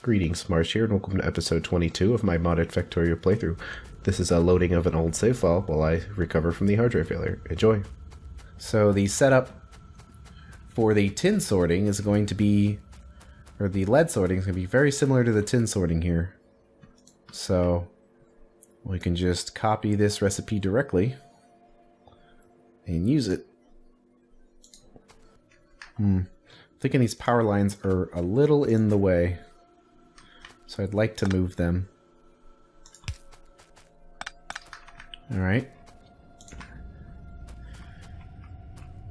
Greetings, Marsh here, and welcome to episode 22 of my modded Factorio playthrough. This is a loading of an old save file while I recover from the hard drive failure. Enjoy! So the setup for the tin sorting is going to be, or the lead sorting is going to be very similar to the tin sorting here. So we can just copy this recipe directly and use it. Thinking these power lines are a little in the way, so I'd like to move them. Alright.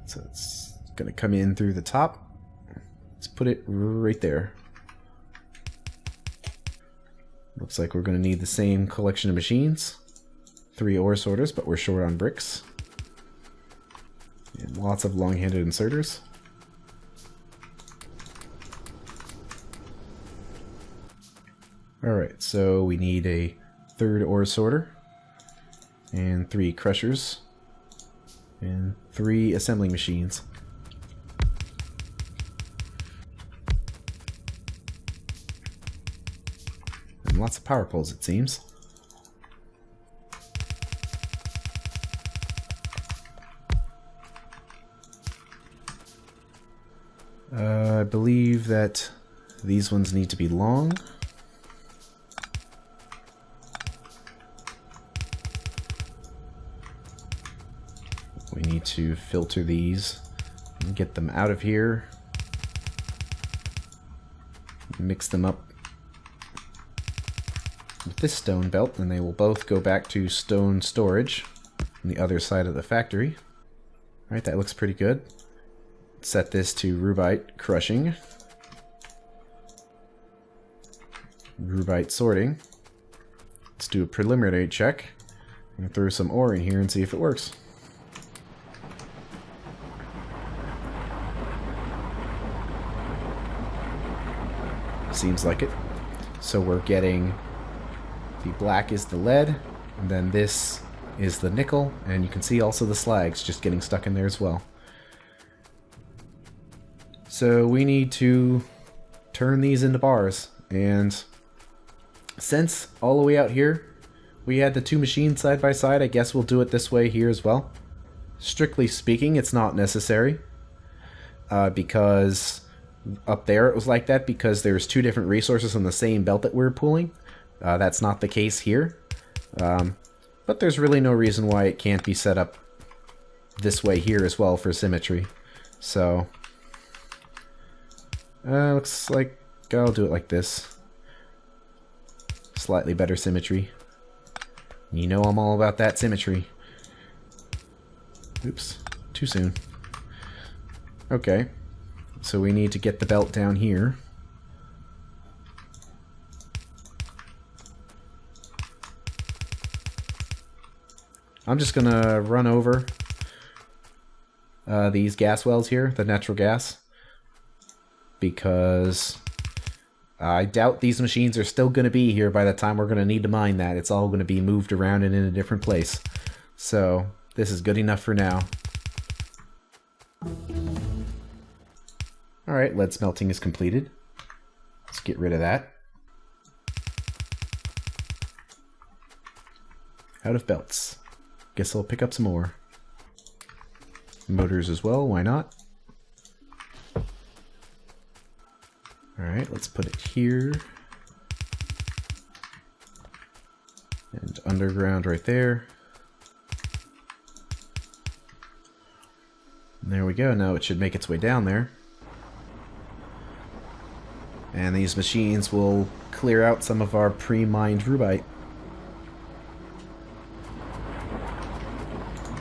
So it's going to come in through the top. Let's put it right there. Looks like we're going to need the same collection of machines. 3 ore sorters, but we're short on bricks. And lots of long-handed inserters. Alright, so we need a 3rd ore sorter, and 3 crushers, and 3 assembling machines. And lots of power poles, it seems. I believe that these ones need to be long. We need to filter these and get them out of here. Mix them up with this stone belt, and they will both go back to stone storage on the other side of the factory. Alright, that looks pretty good. Set this to rubite crushing. Rubite sorting. Let's do a preliminary check. I'm gonna throw some ore in here and see if it works. Seems like it. So we're getting the black is the lead, and then this is the nickel, and you can see also the slags just getting stuck in there as well. So we need to turn these into bars, and since all the way out here we had the 2 machines side by side, I guess we'll do it this way here as well. Strictly speaking, it's not necessary, because up there it was like that because there's 2 different resources on the same belt that we're pulling. That's not the case here. But there's really no reason why it can't be set up this way here as well for symmetry. So, looks like I'll do it like this. Slightly better symmetry. You know I'm all about that symmetry. Oops, too soon. Okay. So we need to get the belt down here. I'm just gonna run over these gas wells here, the natural gas, because I doubt these machines are still gonna be here by the time we're gonna need to mine that. It's all gonna be moved around and in a different place. So this is good enough for now. Alright, lead smelting is completed. Let's get rid of that. Out of belts. Guess I'll pick up some more. Motors as well, why not? Alright, let's put it here. And underground right there. And there we go, now it should make its way down there. And these machines will clear out some of our pre-mined rubite.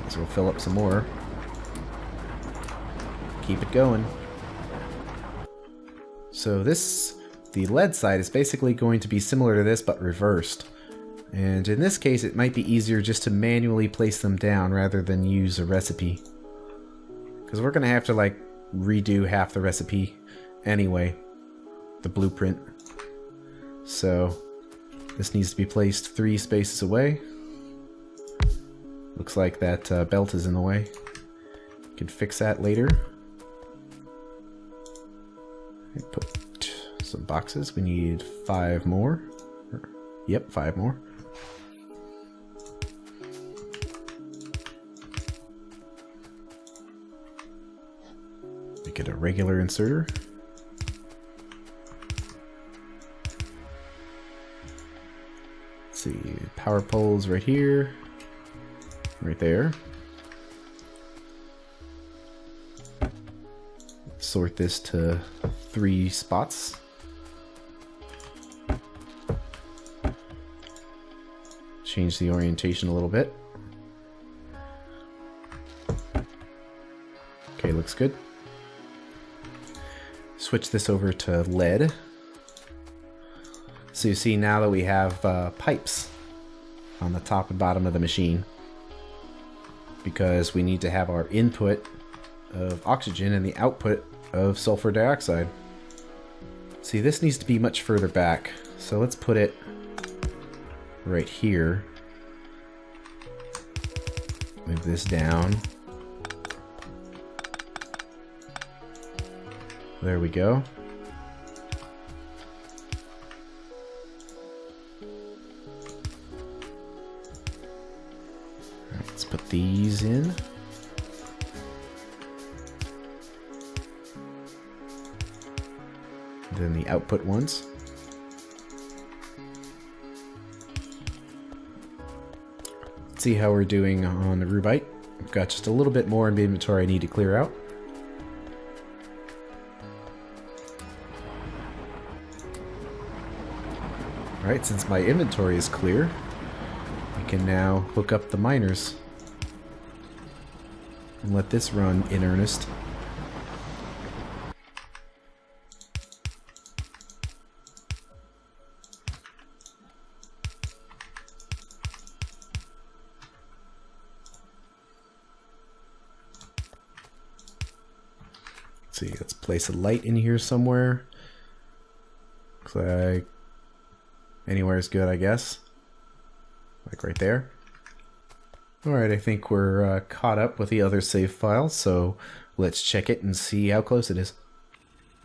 So we'll fill up some more. Keep it going. So the lead side is basically going to be similar to this, but reversed. And in this case, it might be easier just to manually place them down rather than use a recipe. Because we're going to have to, like, redo half the recipe anyway. The blueprint. So this needs to be placed 3 spaces away. Looks like that belt is in the way. Can fix that later. Put some boxes. We need 5 more. Yep, 5 more. Make it a regular inserter. Let's see, power poles right here, right there. Sort this to 3 spots. Change the orientation a little bit. Okay, looks good. Switch this over to lead. So you see now that we have pipes on the top and bottom of the machine, because we need to have our input of oxygen and the output of sulfur dioxide. See, this needs to be much further back, so let's put it right here. Move this down. There we go. Let's put these in. Then the output ones. Let's see how we're doing on the rubite. I've got just a little bit more in the inventory I need to clear out. Alright, since my inventory is clear, I can now hook up the miners and let this run in earnest. Let's see, let's place a light in here somewhere. Looks like anywhere is good, I guess. Like right there. Alright, I think we're caught up with the other save file, so let's check it and see how close it is.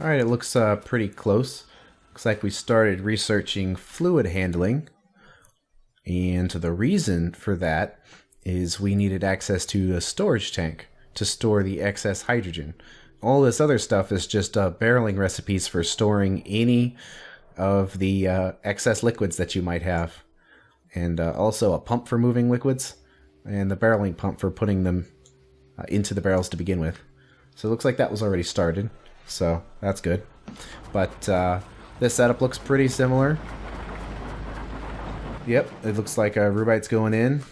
Alright, it looks pretty close. Looks like we started researching fluid handling, and the reason for that is we needed access to a storage tank to store the excess hydrogen. All this other stuff is just barreling recipes for storing any of the excess liquids that you might have, and also a pump for moving liquids, and the barreling pump for putting them into the barrels to begin with. So it looks like that was already started, so that's good. But this setup looks pretty similar. Yep, it looks like rubite's going in.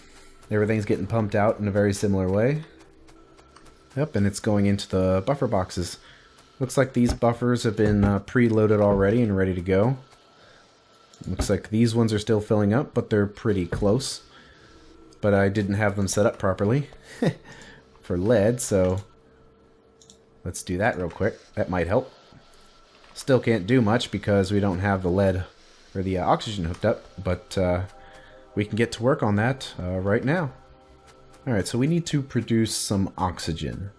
Everything's getting pumped out in a very similar way. Yep, and it's going into the buffer boxes. Looks like these buffers have been preloaded already and ready to go. Looks like these ones are still filling up, but they're pretty close. But I didn't have them set up properly for lead, so let's do that real quick. That might help. Still can't do much because we don't have the lead or the oxygen hooked up, but we can get to work on that right now. Alright, so we need to produce some oxygen.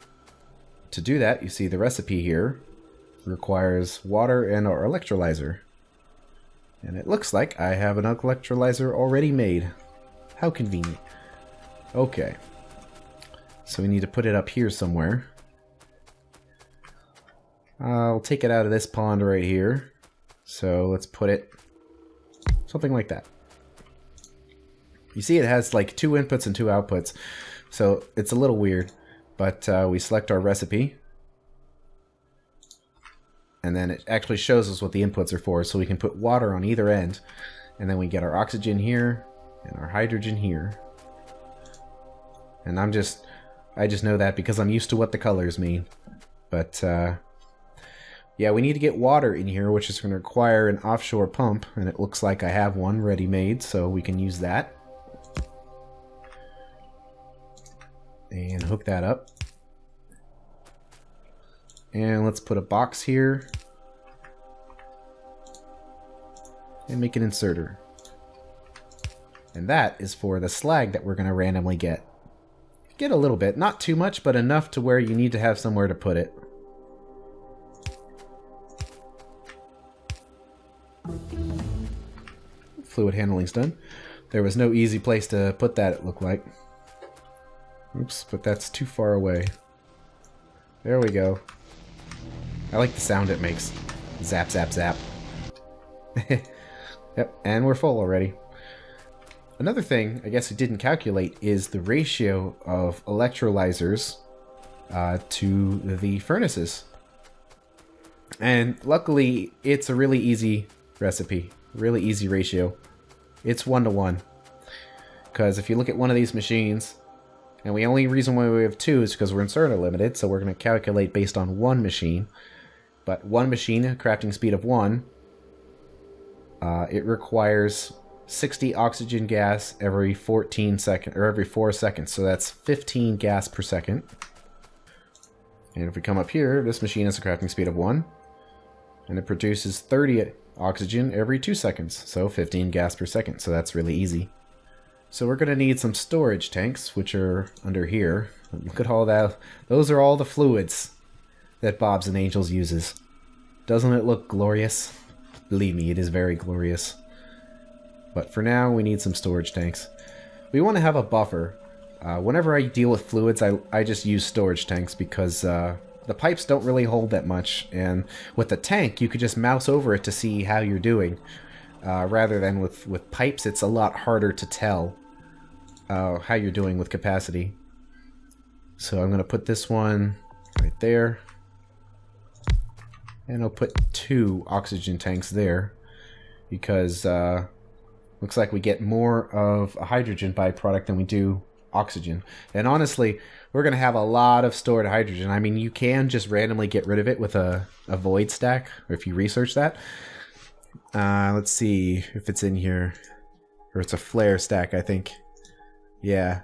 To do that, you see the recipe here requires water and our electrolyzer. And it looks like I have an electrolyzer already made. How convenient. Okay. So we need to put it up here somewhere. I'll take it out of this pond right here. So let's put it something like that. You see it has like 2 inputs and 2 outputs. So it's a little weird. But we select our recipe, and then it actually shows us what the inputs are for, so we can put water on either end, and then we get our oxygen here and our hydrogen here. And I just know that because I'm used to what the colors mean. But yeah, we need to get water in here, which is going to require an offshore pump, and it looks like I have one ready made, so we can use that. And hook that up. And let's put a box here. And make an inserter. And that is for the slag that we're going to randomly get. Get a little bit, not too much, but enough to where you need to have somewhere to put it. Fluid handling's done. There was no easy place to put that, it looked like. Oops, but that's too far away. There we go. I like the sound it makes. Zap, zap, zap. Yep, and we're full already. Another thing I guess we didn't calculate is the ratio of electrolyzers to the furnaces. And luckily, it's a really easy recipe, really easy ratio. It's 1-to-1. Because if you look at one of these machines, and the only reason why we have two is because we're inserter limited, so we're going to calculate based on one machine. But one machine, a crafting speed of 1, it requires 60 oxygen gas every 14 seconds, or every 4 seconds, so that's 15 gas per second. And if we come up here, this machine has a crafting speed of 1, and it produces 30 oxygen every 2 seconds, so 15 gas per second, so that's really easy. So we're going to need some storage tanks, which are under here. Look at all that. Those are all the fluids that Bob's and Angels uses. Doesn't it look glorious? Believe me, it is very glorious. But for now, we need some storage tanks. We want to have a buffer. Whenever I deal with fluids, I just use storage tanks because the pipes don't really hold that much. And with the tank, you could just mouse over it to see how you're doing. Rather than with pipes, it's a lot harder to tell how you're doing with capacity. So I'm going to put this one right there. And I'll put 2 oxygen tanks there. Because looks like we get more of a hydrogen byproduct than we do oxygen. And honestly, we're going to have a lot of stored hydrogen. I mean, you can just randomly get rid of it with a void stack, or if you research that. Let's see if it's in here. Or it's a flare stack, I think. Yeah.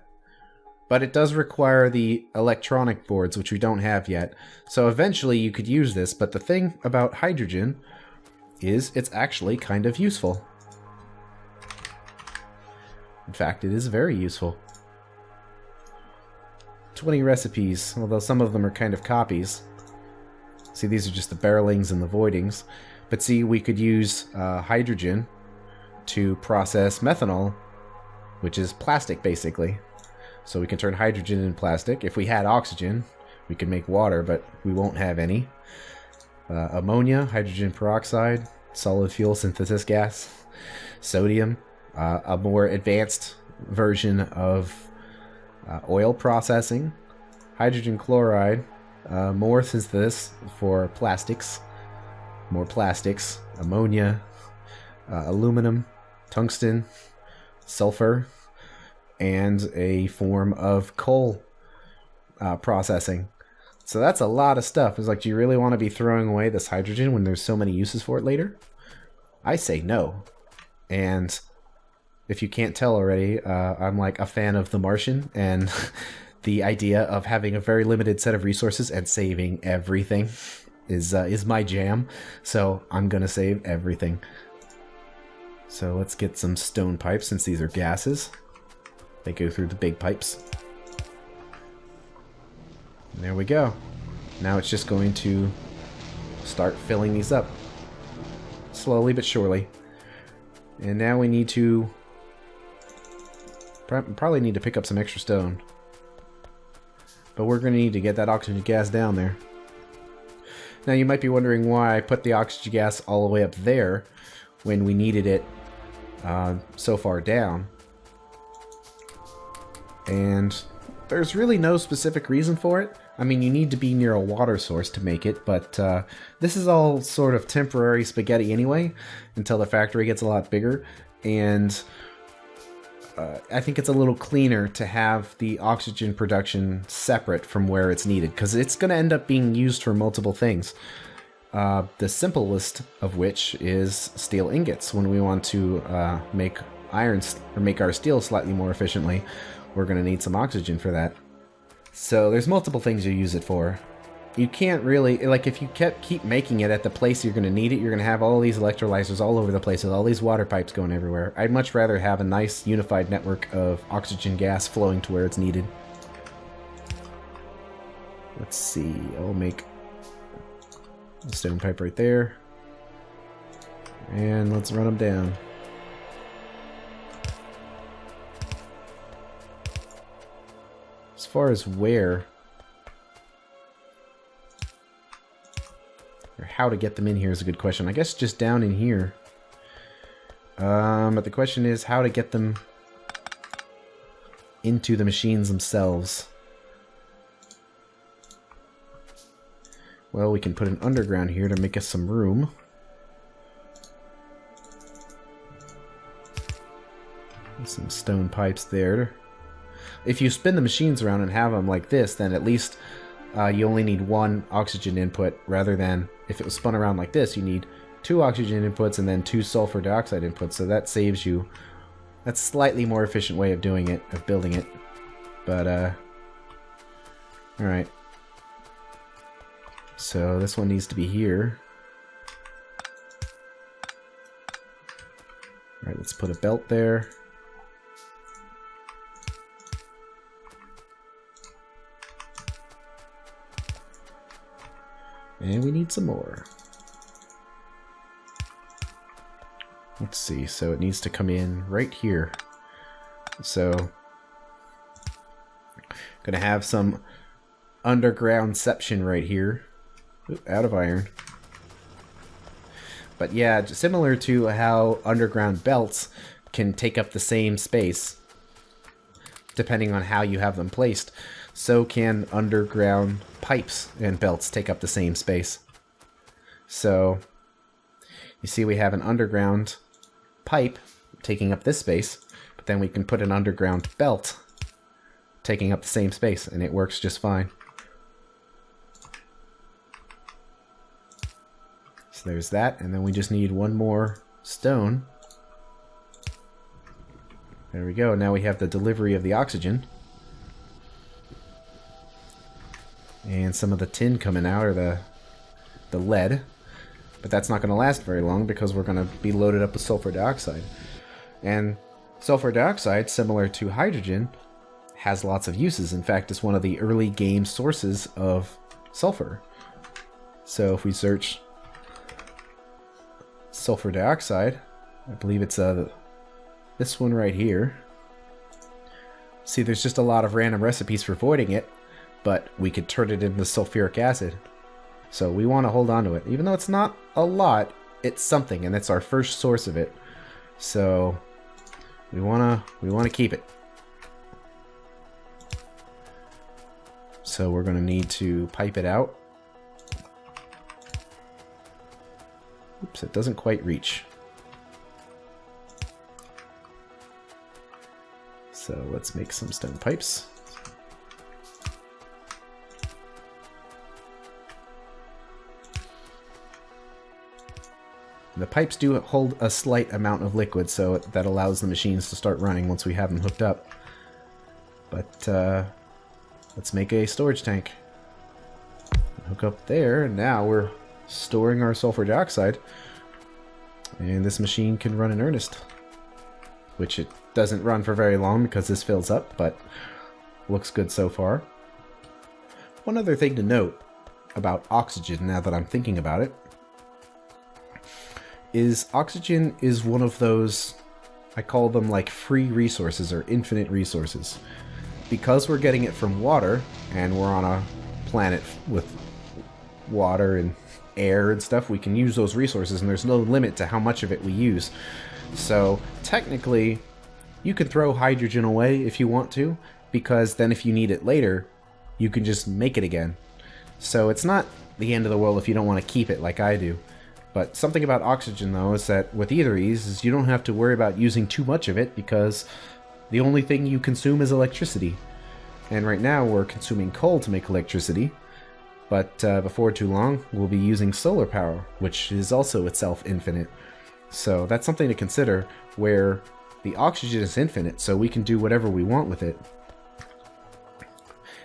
But it does require the electronic boards, which we don't have yet. So eventually you could use this, but the thing about hydrogen is it's actually kind of useful. In fact, it is very useful. 20 recipes, although some of them are kind of copies. See, these are just the barrelings and the voidings. But see, we could use hydrogen to process methanol, which is plastic, basically. So we can turn hydrogen into plastic. If we had oxygen, we could make water, but we won't have any. Ammonia, hydrogen peroxide, solid fuel synthesis gas, sodium, a more advanced version of oil processing, hydrogen chloride, more synthesis for plastics, more plastics, ammonia, aluminum, tungsten, sulfur, and a form of coal processing. So that's a lot of stuff. It's like, do you really want to be throwing away this hydrogen when there's so many uses for it later? I say no. And if you can't tell already, I'm like a fan of The Martian and the idea of having a very limited set of resources and saving everything is my jam. So I'm gonna save everything. So let's get some stone pipes since these are gases. They go through the big pipes. And there we go. Now it's just going to start filling these up. Slowly but surely. And now we need to... probably need to pick up some extra stone. But we're going to need to get that oxygen gas down there. Now you might be wondering why I put the oxygen gas all the way up there when we needed it so far down. And there's really no specific reason for it. I mean, you need to be near a water source to make it, but this is all sort of temporary spaghetti anyway, until the factory gets a lot bigger, and I think it's a little cleaner to have the oxygen production separate from where it's needed, because it's going to end up being used for multiple things. The simplest of which is steel ingots. When we want to make irons, or make our steel slightly more efficiently, we're going to need some oxygen for that. So there's multiple things you use it for. You can't really, like, if you keep making it at the place you're going to need it, you're going to have all these electrolyzers all over the place with all these water pipes going everywhere. I'd much rather have a nice unified network of oxygen gas flowing to where it's needed. Let's see, I'll make a stone pipe right there. And let's run them down. far as where or how to get them in here is a good question. I guess just down in here. But the question is how to get them into the machines themselves. Well, we can put an underground here to make us some room. Some stone pipes there. If you spin the machines around and have them like this, then at least you only need one oxygen input, rather than if it was spun around like this, you need 2 oxygen inputs and then 2 sulfur dioxide inputs. So that saves you. That's a slightly more efficient way of doing it, of building it. But, alright. So this one needs to be here. Alright, let's put a belt there. And we need some more. Let's see, so it needs to come in right here. So, gonna have some undergroundception right here. Ooh, out of iron. But yeah, similar to how underground belts can take up the same space, depending on how you have them placed, so can underground pipes and belts take up the same space. So, you see we have an underground pipe taking up this space, but then we can put an underground belt taking up the same space, and it works just fine. So there's that, and then we just need one more stone. There we go, now we have the delivery of the oxygen. And some of the tin coming out, or the lead. But that's not going to last very long because we're going to be loaded up with sulfur dioxide. And sulfur dioxide, similar to hydrogen, has lots of uses. In fact, it's one of the early game sources of sulfur. So if we search sulfur dioxide, I believe it's this one right here. See, there's just a lot of random recipes for avoiding it, but we could turn it into sulfuric acid. So we want to hold on to it. Even though it's not a lot, it's something, and it's our first source of it. So we wanna keep it. So we're gonna need to pipe it out. Oops, it doesn't quite reach. So let's make some stone pipes. The pipes do hold a slight amount of liquid, so that allows the machines to start running once we have them hooked up. But let's make a storage tank. Hook up there, and now we're storing our sulfur dioxide. And this machine can run in earnest. Which it doesn't run for very long because this fills up, but looks good so far. One other thing to note about oxygen, now that I'm thinking about it, is oxygen is one of those, I call them like free resources or infinite resources. Because we're getting it from water, and we're on a planet with water and air and stuff, we can use those resources, and there's no limit to how much of it we use. So technically, you can throw hydrogen away if you want to, because then if you need it later, you can just make it again. So it's not the end of the world if you don't want to keep it like I do. But something about oxygen, though, is that with either of these, is you don't have to worry about using too much of it, because the only thing you consume is electricity. And right now we're consuming coal to make electricity, but before too long we'll be using solar power, which is also itself infinite. So that's something to consider, where the oxygen is infinite, so we can do whatever we want with it.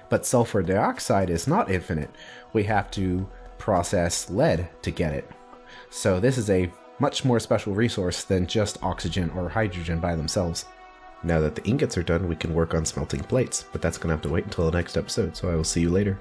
But sulfur dioxide is not infinite. We have to process lead to get it. So this is a much more special resource than just oxygen or hydrogen by themselves. Now that the ingots are done, we can work on smelting plates, but that's going to have to wait until the next episode, so I will see you later.